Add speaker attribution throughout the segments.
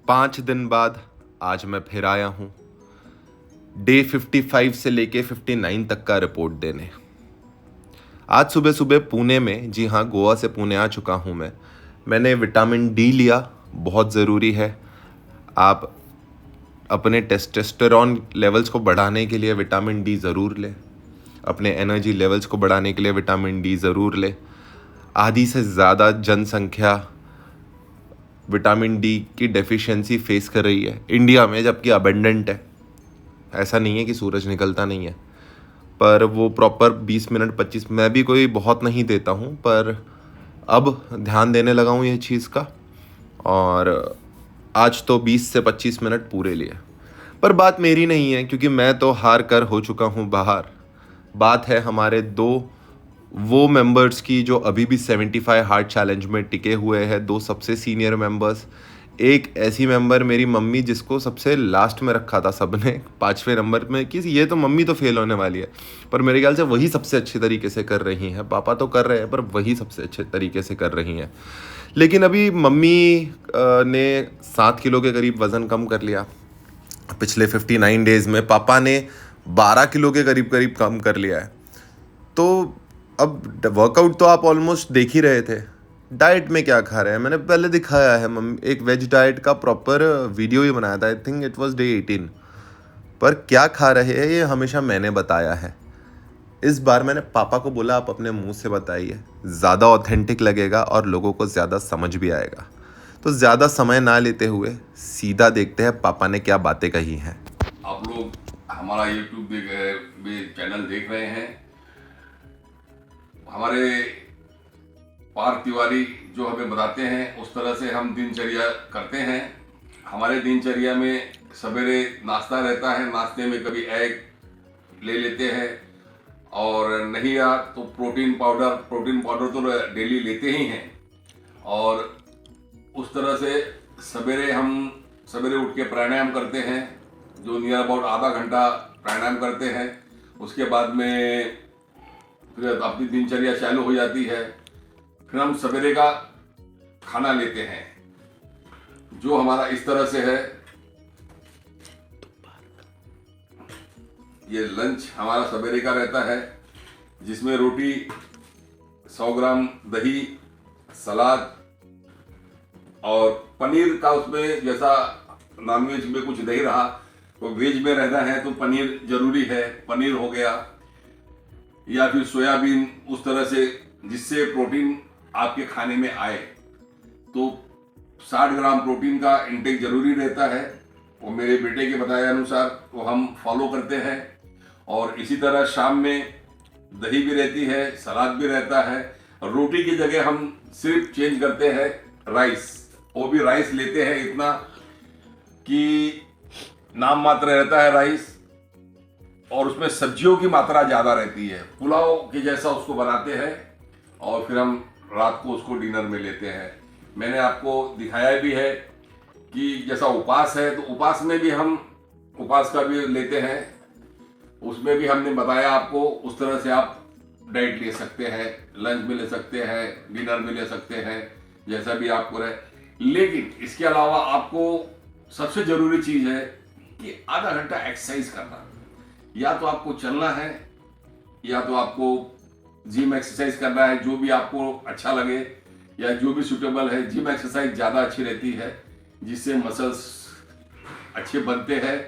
Speaker 1: 5 दिन बाद आज मैं फिर आया हूँ डे 55 से लेके 59 तक का रिपोर्ट देने। आज सुबह सुबह पुणे में, जी हाँ, गोवा से पुणे आ चुका हूँ मैंने विटामिन डी लिया। बहुत ज़रूरी है। आप अपने टेस्टोस्टेरोन लेवल्स को बढ़ाने के लिए विटामिन डी ज़रूर लें। अपने एनर्जी लेवल्स को बढ़ाने के लिए विटामिन डी ज़रूर लें। आधी से ज़्यादा जनसंख्या विटामिन डी की डेफिशिएंसी फेस कर रही है इंडिया में, जबकि अबेंडेंट है। ऐसा नहीं है कि सूरज निकलता नहीं है, पर वो प्रॉपर 20 मिनट 25, मैं भी कोई बहुत नहीं देता हूँ, पर अब ध्यान देने लगा हूँ ये चीज़ का। और आज तो 20 से 25 मिनट पूरे लिए। पर बात मेरी नहीं है, क्योंकि मैं तो हार कर हो चुका हूँ बाहर। बात है हमारे दो वो मेंबर्स की जो अभी भी 75 हार्ड चैलेंज में टिके हुए हैं, दो सबसे सीनियर मेंबर्स। एक ऐसी मेंबर मेरी मम्मी, जिसको सबसे लास्ट में रखा था सबने, 5वें नंबर में, कि ये तो मम्मी तो फेल होने वाली है, पर मेरे ख्याल से वही सबसे अच्छे तरीके से कर रही हैं। पापा तो कर रहे हैं, पर वही सबसे अच्छे तरीके से कर रही हैं। लेकिन अभी मम्मी ने 7 किलो के करीब वज़न कम कर लिया पिछले 59 डेज़ में। पापा ने 12 किलो के करीब करीब कम कर लिया है। तो अब वर्कआउट तो आप ऑलमोस्ट देख ही रहे थे। डाइट में क्या खा रहे हैं मैंने पहले दिखाया है। एक वेज डाइट का प्रॉपर वीडियो ही बनाया था, I think it was day 18। पर क्या खा रहे हैं ये हमेशा मैंने बताया है। इस बार मैंने पापा को बोला, आप अपने मुंह से बताइए, ज़्यादा ऑथेंटिक लगेगा और लोगों को ज़्यादा समझ भी आएगा। तो ज़्यादा समय ना लेते हुए सीधा देखते हैं पापा ने क्या बातें कही हैं।
Speaker 2: आप लोग हमारा यूट्यूब चैनल देख रहे हैं। हमारे पार्थ तिवारी जो हमें बताते हैं, उस तरह से हम दिनचर्या करते हैं। हमारे दिनचर्या में सवेरे नाश्ता रहता है। नाश्ते में कभी एग ले लेते हैं, और नहीं या तो प्रोटीन पाउडर तो डेली लेते ही हैं। और उस तरह से हम सवेरे उठ के प्राणायाम करते हैं, जो नियर अबाउट आधा घंटा प्राणायाम करते हैं। उसके बाद में फिर अपनी दिनचर्या चालू हो जाती है। फिर हम सवेरे का खाना लेते हैं, जो हमारा इस तरह से है। ये लंच हमारा सवेरे का रहता है, जिसमें रोटी, 100 ग्राम दही, सलाद और पनीर का, उसमें जैसा नॉनवेज में कुछ नहीं रहा तो वेज में रहना है तो पनीर जरूरी है। पनीर हो गया, या फिर सोयाबीन, उस तरह से जिससे प्रोटीन आपके खाने में आए। तो 60 ग्राम प्रोटीन का इंटेक जरूरी रहता है। वो मेरे बेटे के बताए अनुसार वो हम फॉलो करते हैं। और इसी तरह शाम में दही भी रहती है, सलाद भी रहता है। रोटी की जगह हम सिर्फ चेंज करते हैं राइस। वो भी राइस लेते हैं इतना कि नाम मात्र रहता है राइस, और उसमें सब्जियों की मात्रा ज़्यादा रहती है। पुलाव के जैसा उसको बनाते हैं, और फिर हम रात को उसको डिनर में लेते हैं। मैंने आपको दिखाया भी है कि जैसा उपवास है, तो उपवास में भी हम उपवास का भी लेते हैं। उसमें भी हमने बताया आपको, उस तरह से आप डाइट ले सकते हैं। लंच में ले सकते हैं, डिनर में ले सकते हैं, जैसा भी आपको रहे। लेकिन इसके अलावा आपको सबसे ज़रूरी चीज़ है कि आधा घंटा एक्सरसाइज करना। या तो आपको चलना है, या तो आपको जिम एक्सरसाइज करना है, जो भी आपको अच्छा लगे या जो भी सूटेबल है। जिम एक्सरसाइज ज़्यादा अच्छी रहती है, जिससे मसल्स अच्छे बनते हैं,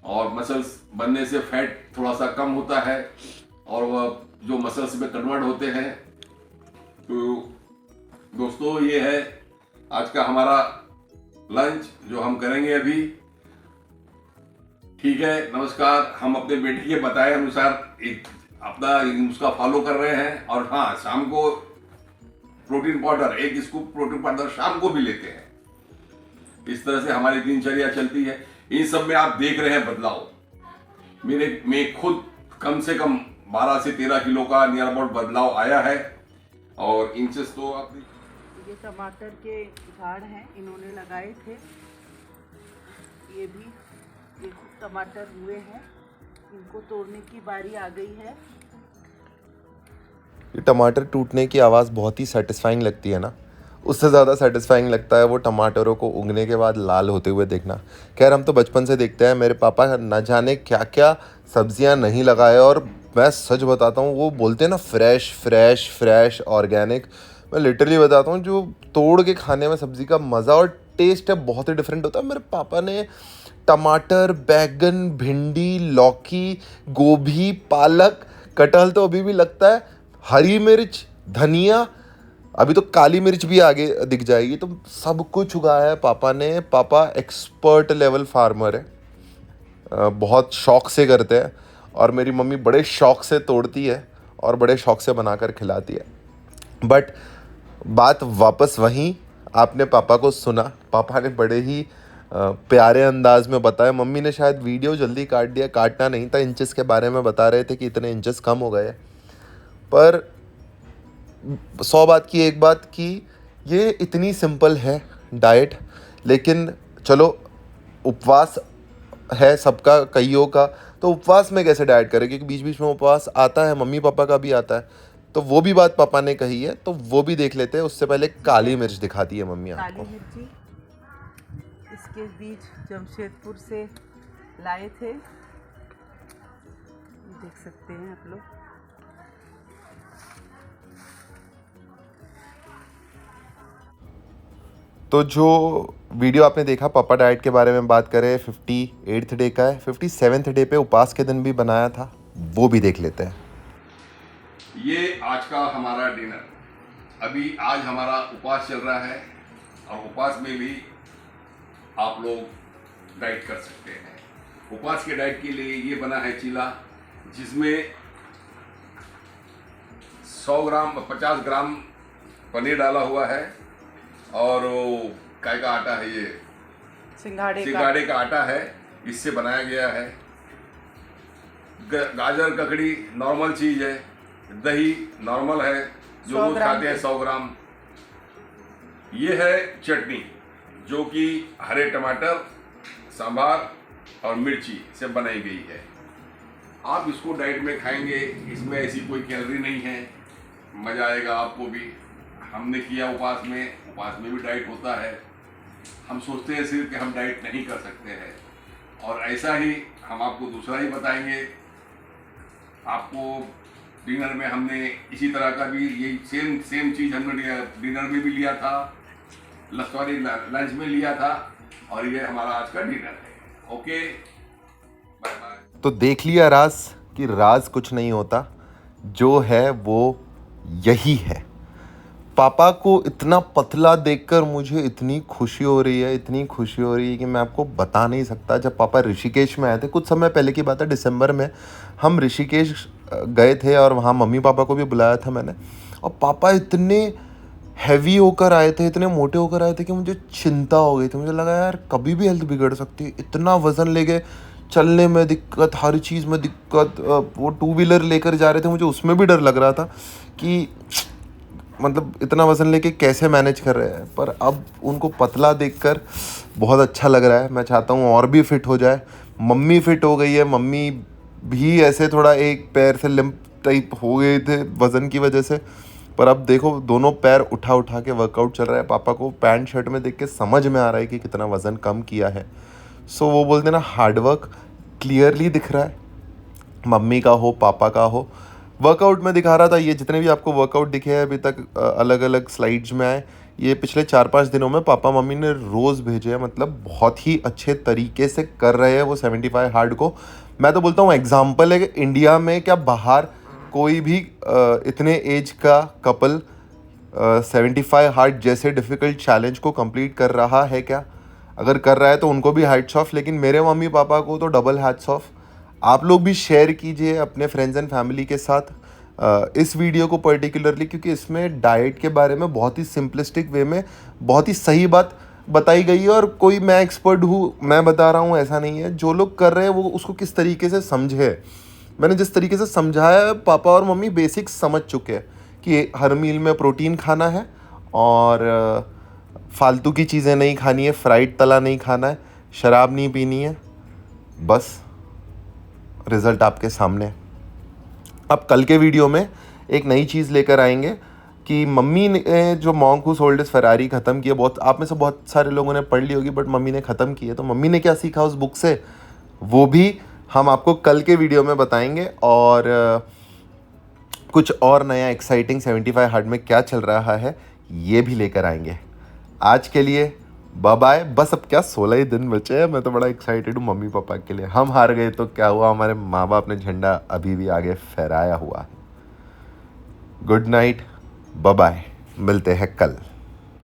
Speaker 2: और मसल्स बनने से फैट थोड़ा सा कम होता है, और वह जो मसल्स में कन्वर्ट होते हैं। तो दोस्तों, ये है आज का हमारा लंच जो हम करेंगे अभी। ठीक है, नमस्कार। हम अपने बेटे के बताए अनुसार अपना उसका फॉलो कर रहे हैं। और हाँ, शाम को प्रोटीन पाउडर, एक स्कूप प्रोटीन पाउडर शाम को भी लेते हैं। इस तरह से हमारी दिनचर्या चलती है। इन सब में आप देख रहे हैं बदलाव। मैं खुद कम से कम 12 से 13 किलो का नियर अबाउट बदलाव आया है। और इंचेस तो आप
Speaker 3: ये टमाटर के झाड़ हैं, इन्होंने लगाए थे। ये भी देखो टमाटर हुए हैं, इनको तोड़ने की बारी आ गई है।
Speaker 1: ये टमाटर टूटने की आवाज़ बहुत ही सेटिस्फाइंग लगती है ना। उससे ज़्यादा सेटिस्फाइंग लगता है वो टमाटरों को उगने के बाद लाल होते हुए देखना। खैर हम तो बचपन से देखते हैं, मेरे पापा न जाने क्या क्या सब्जियां नहीं लगाए, और मैं सच बताता हूँ, वो बोलते हैं ना फ्रेश फ्रेश फ्रेश ऑर्गेनिक, मैं लिटरली बताता हूँ, जो तोड़ के खाने में सब्ज़ी का मज़ा और टेस्ट है बहुत ही डिफरेंट होता है। मेरे पापा ने टमाटर, बैगन, भिंडी, लौकी, गोभी, पालक, कटहल तो अभी भी लगता है, हरी मिर्च, धनिया, अभी तो काली मिर्च भी आगे दिख जाएगी, तो सब कुछ उगाया है पापा ने। पापा एक्सपर्ट लेवल फार्मर है, बहुत शौक से करते हैं, और मेरी मम्मी बड़े शौक से तोड़ती है और बड़े शौक से बनाकर खिलाती है। बट बात वापस वहीं, आपने पापा को सुना, पापा ने बड़े ही प्यारे अंदाज में बताया। मम्मी ने शायद वीडियो जल्दी काट दिया, काटना नहीं था, इंचेस के बारे में बता रहे थे कि इतने इंचेस कम हो गए। पर 100 बात की एक बात कि ये इतनी सिंपल है डाइट, लेकिन चलो उपवास है सबका, कईयों का, तो उपवास में कैसे डाइट करें, क्योंकि बीच बीच में उपवास आता है, मम्मी पापा का भी आता है, तो वो भी बात पापा ने कही है, तो वो भी देख लेते हैं। उससे पहले काली मिर्च दिखाती है मम्मी आपको।
Speaker 3: काली मिर्ची इसके बीज जमशेदपुर से लाए थे, ये देख सकते हैं आप लोग।
Speaker 1: तो जो वीडियो आपने देखा पापा डाइट के बारे में बात करें, 58th डे का है, 57th डे पे उपवास के दिन भी बनाया था, वो भी देख लेते हैं।
Speaker 2: ये आज का हमारा डिनर। अभी आज हमारा उपवास चल रहा है, और उपवास में भी आप लोग डाइट कर सकते हैं। उपवास के डाइट के लिए ये बना है चीला, जिसमें 50 ग्राम पनीर डाला हुआ है, और वो काय का आटा है, ये सिंघाड़े का आटा है, इससे बनाया गया है। गाजर ककड़ी नॉर्मल चीज़ है, दही नॉर्मल है जो रोज खाते हैं 100 ग्राम। ये है चटनी, जो कि हरे टमाटर, सांभार और मिर्ची से बनाई गई है। आप इसको डाइट में खाएंगे, इसमें ऐसी कोई कैलोरी नहीं है, मज़ा आएगा आपको भी। हमने किया उपवास में भी डाइट होता है। हम सोचते हैं सिर्फ कि हम डाइट नहीं कर सकते हैं, और ऐसा ही हम आपको दूसरा ही बताएंगे। आपको डिनर में हमने इसी तरह का भी यही सेम चीज़ हमने डिनर में भी लिया था, लंच में लिया था, और ये हमारा आज का डिनर है। Okay, bye bye.
Speaker 1: तो देख लिया राज कि राज कुछ नहीं होता, जो है वो यही है। पापा को इतना पतला देखकर मुझे इतनी खुशी हो रही है, इतनी खुशी हो रही है कि मैं आपको बता नहीं सकता। जब पापा ऋषिकेश में आए थे, कुछ समय पहले की बात है, दिसंबर में हम ऋषिकेश गए थे, और वहाँ मम्मी पापा को भी बुलाया था मैंने, और पापा इतने हैवी होकर आए थे, इतने मोटे होकर आए थे कि मुझे चिंता हो गई थी। मुझे लगा यार कभी भी हेल्थ बिगड़ सकती है, इतना वज़न ले गए, चलने में दिक्कत, हर चीज़ में दिक्कत। वो 2 व्हीलर लेकर जा रहे थे, मुझे उसमें भी डर लग रहा था कि मतलब इतना वज़न लेके कैसे मैनेज कर रहे हैं। पर अब उनको पतला देखकर बहुत अच्छा लग रहा है। मैं चाहता हूँ और भी फिट हो जाए। मम्मी फिट हो गई है, मम्मी भी ऐसे थोड़ा एक पैर से लिम्प टाइप हो गए थे वज़न की वजह से, पर अब देखो दोनों पैर उठा उठा के वर्कआउट चल रहा है। पापा को पैंट शर्ट में देख के समझ में आ रहा है कि कितना वज़न कम किया है। सो वो बोलते हैं ना, हार्डवर्क क्लियरली दिख रहा है, मम्मी का हो पापा का हो। वर्कआउट में दिखा रहा था, ये जितने भी आपको वर्कआउट दिखे हैं अभी तक अलग अलग स्लाइड्स में आए, ये पिछले 4-5 दिनों में पापा मम्मी ने रोज़ भेजे हैं। मतलब बहुत ही अच्छे तरीके से कर रहे हैं वो 75 हार्ड को। मैं तो बोलता हूँ एग्जाम्पल है कि इंडिया में क्या बाहर कोई भी इतने एज का कपल 75 हार्ड जैसे डिफ़िकल्ट चैलेंज को कंप्लीट कर रहा है क्या? अगर कर रहा है तो उनको भी हैट्स ऑफ, लेकिन मेरे मम्मी पापा को तो डबल हैट्स ऑफ। आप लोग भी शेयर कीजिए अपने फ्रेंड्स एंड फैमिली के साथ इस वीडियो को पर्टिकुलरली, क्योंकि इसमें डाइट के बारे में बहुत ही सिंपलिस्टिक वे में बहुत ही सही बात बताई गई है। और कोई मैं एक्सपर्ट हूँ, मैं बता रहा हूँ, ऐसा नहीं है। जो लोग कर रहे हैं वो उसको किस तरीके से समझे, मैंने जिस तरीके से समझाया है, पापा और मम्मी बेसिक्स समझ चुके हैं कि हर मील में प्रोटीन खाना है और फालतू की चीज़ें नहीं खानी है, फ्राइड तला नहीं खाना है, शराब नहीं पीनी है। बस रिज़ल्ट आपके सामने है। अब कल के वीडियो में एक नई चीज़ लेकर आएंगे कि मम्मी ने जो monk who sold his Ferrari ख़त्म किया, बहुत आप में से बहुत सारे लोगों ने पढ़ ली होगी, बट मम्मी ने ख़त्म की है। तो मम्मी ने क्या सीखा उस बुक से, वो भी हम आपको कल के वीडियो में बताएंगे। और कुछ और नया एक्साइटिंग 75 हार्ड में क्या चल रहा है ये भी लेकर आएंगे। आज के लिए बाय बाय। बस अब क्या 16 ही दिन बचे हैं। मैं तो बड़ा एक्साइटेड हूँ मम्मी पापा के लिए। हम हार गए तो क्या हुआ, हमारे माँ बाप ने झंडा अभी भी आगे फहराया हुआ है। गुड नाइट, बाय बाय, मिलते हैं कल।